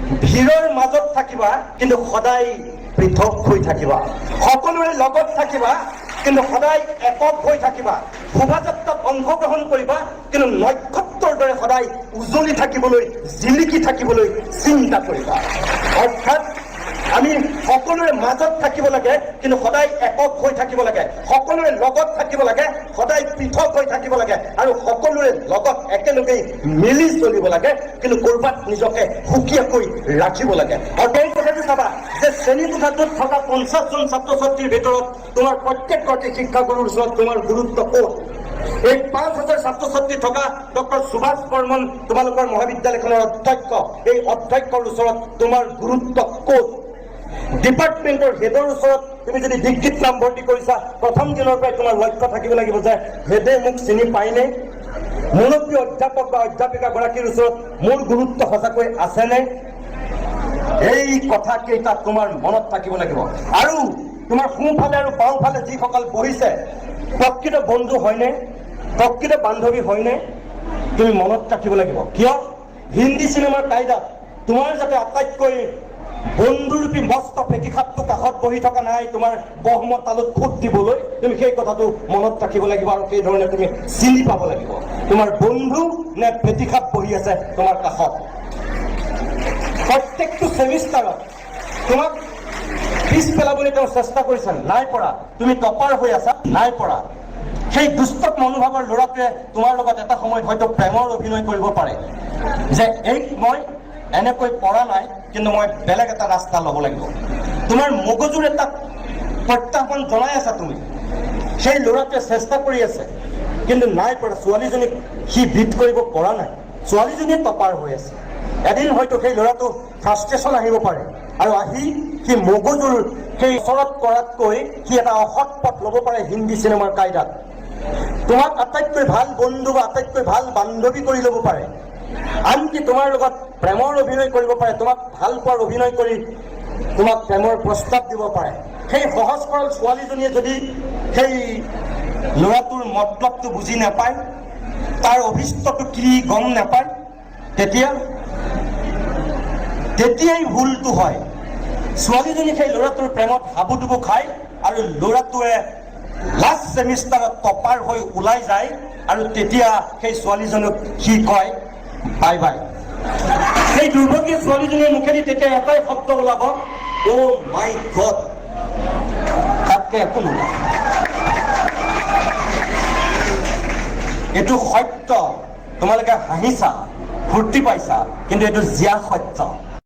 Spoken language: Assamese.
ভিৰৰ মাজত থাকিবা কিন্তু সদায় পৃথক হৈ থাকিবা সকলোৰে লগত থাকিবা কিন্তু সদায় একক হৈ থাকিবা শোভাযাত্ৰাত অংশগ্ৰহণ কৰিবা কিন্তু নক্ষত্ৰৰ দৰে সদায় উজ্বলি থাকিবলৈ জিলিকি থাকিবলৈ চিন্তা কৰিবা অৰ্থাৎ আমি সকলোৰে মাজত থাকিব লাগে কিন্তু সদায় একক হৈ থাকিব লাগে সকলোৰে লগত থাকিব লাগে সদায় পৃথক হৈ থাকিব লাগে আৰু সকলোৰে লগত একেলগে মিলি চলিব লাগে কিন্তু কৰবাত নিজকে সুকীয়াকৈ ৰাখিব লাগে আৰু এই কথাটো চাবা যে শ্ৰেণীকোঠাটোত থকা 50 জন ছাত্ৰ ছাত্ৰীৰ ভিতৰত তোমাৰ প্ৰত্যেকগৰাকী শিক্ষাগুৰুৰ ওচৰত তোমাৰ গুৰুত্ব ক'ত এই 5000 ছাত্ৰ ছাত্ৰী থকা ডক্টৰ সুভাষ বৰ্মন তোমালোকৰ মহাবিদ্যালয়খনৰ অধ্যক্ষ এই অধ্যক্ষৰ ওচৰত তোমাৰ গুৰুত্ব ক'ত ডিপাৰ্টমেণ্টৰ হেডৰ ওচৰত তুমি যদি ডিগ্ৰীত নাম ভৰ্তি কৰিছা প্ৰথম দিনৰ পৰাই তোমাৰ লক্ষ্য থাকিব লাগিব যে হেডে মোক চিনি পায়নে মুৰব্বী অধ্যাপক বা অধ্যাপিকাগৰাকীৰ ওচৰত মোৰ গুৰুত্ব সঁচাকৈ আছেনে এই কথাকেইটা তোমাৰ মনত থাকিব লাগিব আৰু তোমাৰ সোঁফালে আৰু বাওঁফালে যিসকল বহিছে প্ৰকৃত বন্ধু হয়নে প্ৰকৃত বান্ধৱী হয়নে তুমি মনত ৰাখিব লাগিব কিয় হিন্দী চিনেমাৰ কায়দাত তোমাৰ যাতে আটাইতকৈ বন্ধুৰূপী মস্ত পেকিখাপটো কাষত বহি থকা নাই তোমাৰ বহমত তালত ফুট দিবলৈ তুমি সেই কথাটো মনত ৰাখিব লাগিব আৰু সেই ধৰণে তুমি চিনি পাব লাগিব তোমাৰ বন্ধু নে পেকিখাপ বহি আছে তোমাৰ কাষত প্ৰত্যেকটো সেমিষ্টাৰত তোমাক পিছ পেলাবলৈ তেওঁ চেষ্টা কৰিছে নাই পৰা তুমি টপাৰ হৈ আছা নাই পৰা সেই দুষ্ট মনোভাৱৰ ল'ৰাটোৱে তোমাৰ লগত এটা সময়ত হয়তো প্ৰেমৰ অভিনয় কৰিব পাৰে যে এই মই এনেকৈ পৰা নাই কিন্তু মই বেলেগ এটা ৰাস্তা ল'ব লাগিব তোমাৰ মগজুৰ এটা প্ৰত্যাহ্বান জনাই আছা তুমি সেই ল'ৰাটোৱে চেষ্টা কৰি আছে কিন্তু নাই পৰা ছোৱালীজনীক সি বিট কৰিব পৰা নাই ছোৱালীজনীয়ে টপাৰ হৈ আছে এদিন হয়তো সেই ল'ৰাটো ফ্ৰাষ্ট্ৰেশ্যন আহিব পাৰে আৰু আহি সি মগজুৰ সেই ওচৰত কৰাতকৈ সি এটা অসৎ পথ ল'ব পাৰে হিন্দী চিনেমাৰ কায়দাত তোমাক আটাইতকৈ ভাল বন্ধু বা আটাইতকৈ ভাল বান্ধৱী কৰি ল'ব পাৰে আনকি তোমাৰ লগত প্ৰেমৰ অভিনয় কৰিব পাৰে তোমাক ভাল পোৱাৰ অভিনয় কৰি তোমাক প্ৰেমৰ প্ৰস্তাৱ দিব পাৰে সেই সহজ সৰল ছোৱালীজনীয়ে যদি সেই ল'ৰাটোৰ মতলবটো বুজি নাপায় তাৰ অভিষ্টটো কি গম নাপায় তেতিয়াই ভুলটো হয় ছোৱালীজনী সেই ল'ৰাটোৰ প্ৰেমত হাবুডুবু খায় আৰু ল'ৰাটোৱে লাষ্ট ছেমিষ্টাৰত টপাৰ হৈ ওলাই যায় আৰু তেতিয়া সেই ছোৱালীজনীক সি কয় বাই বাই সেই দুৰ্ভাগ্য ছোৱালীজনীৰ মুখেদি তেতিয়া এটাই শব্দ ওলাব অ' মাই গড তাতকৈ একো নোলায় এইটো সত্য তোমালোকে হাঁহিছা ফূৰ্তি পাইছা কিন্তু এইটো জীয়া সত্য